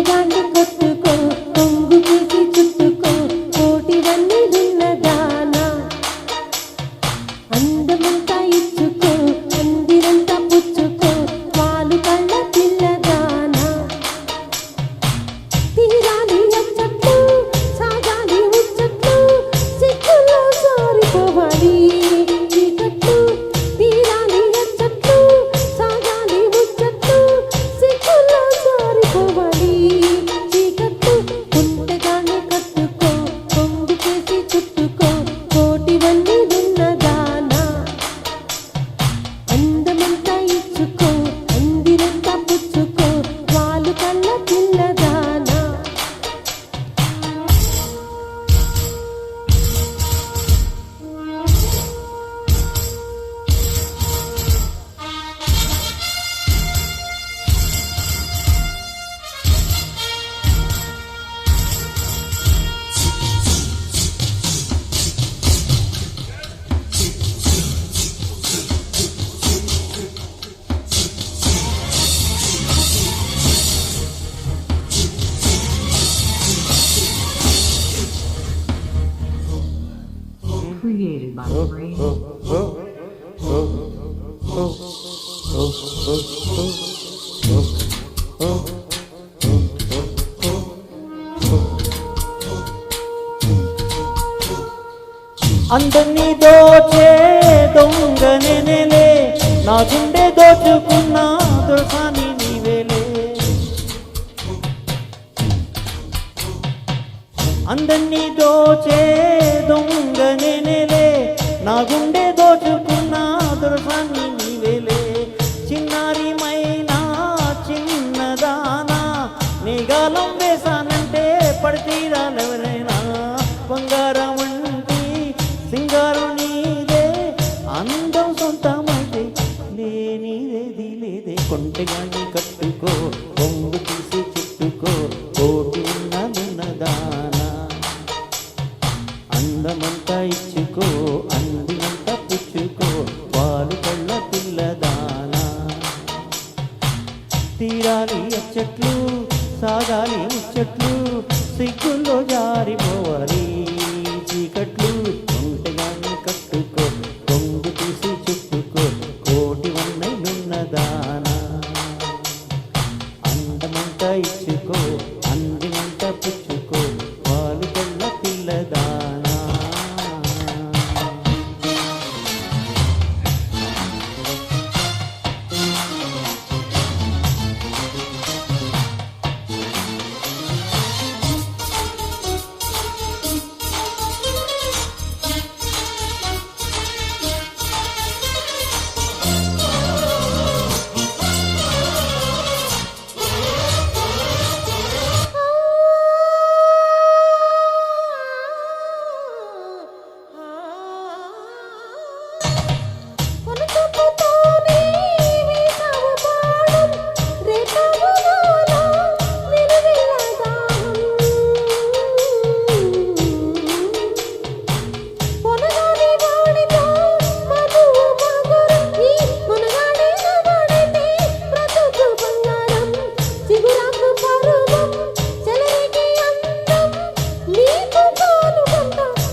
ఒంటెగాన్ని కొట్టుకో కొంగు పీసి చుట్టుకో కోటివన్నీ దున్నదానా అందమంతా ఇచ్చుకో అందిరంతా పుచ్చుకో వాలు కళ్ళ పిల్లదానా తీరాలి అచ్చట్లు సాగాలి ముచ్చట్లు సిక్కుల్లో జారిపోవాలి చీకట్లు తీరాలి అచ్చట్లు సాగాలి ముచ్చట్లు సిక్కుల్లో జారిపోవాలి చీకట్లు ఒంటెగాన్ని కట్టుకో కొంగు కేసి చుట్టుకో కోటివన్నీ దున్నదానా అందమంతా ఇచ్చుకో అందిరంతా పుచ్చుకో వాలు కళ్ళ పిల్లదానా Created by Brain. అందరినీ దోచే దొంగనేలే నా గుండె దోచుకున్న దొరసాని నీవేలే అందరినీ దోచే దొంగనేలే నా గుండె దోచుకున్న దొరసాని నీవేలే చిన్నారి మైనా చిన్నదానా నిగాలం వేసానంటే పడితీరాలెవరైనా బంగారం సింగారం నీదే అందం సొంతమైతే లేనిదేది లేదే కొంటెగాన్ని కట్టుకో కొంగు తీసి చుట్టుకో కోటి ఉన్నదానా అందమంతా ఇచ్చుకో అందినంతా పుచ్చుకో వాలు కళ్ళ పిల్లదానా తీరాలి అచ్చట్లు సాగాలి ముచ్చట్లు సిగ్గుల్లో జారిపోవాలి చీకట్లు ఒంటెగాన్ని కట్టుకో కొంగు తీసి చుట్టుకో కోటివన్నైలున్నదానా అందమంతా ఇచ్చుకో అందినంతా పుచ్చుకో వాలు కళ్ళ పిల్లదానా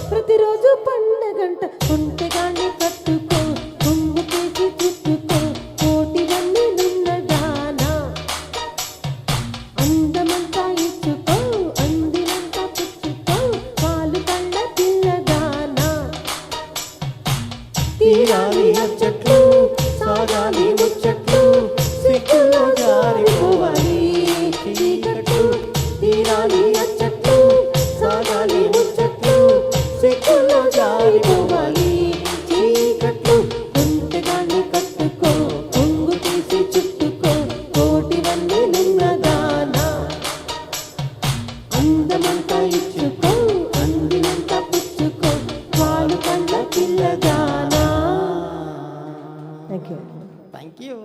ప్రతిరోజు పండగంట ఒంటెగాన్ని కట్టుకో కొంగు కేసి చుట్టుకో కోటివన్నీ దున్నదానా అందమంతా ఇచ్చుకో అందినంతా పుచ్చుకో వాలు కళ్ళ పిల్లదానా తీరాలి అచ్చట్లు సాగాలి ముచ్చట్లు సిగ్గులో జారిపోవాలి చీకట్లు తీరాలి అచ్చట్లు సాగాలి ముచ్చట్లు సిగ్గులో జారిపోవాలి చీకట్లు ఒంటెగాన్ని కట్టుకో కొంగు తీసి చుట్టుకో కోటివన్నీ దున్నదానా అందమంతా ఇచ్చుకో అందినంతా పుచ్చుకో వాలు కళ్ళ పిల్లదానా థ్యాంక్ యూ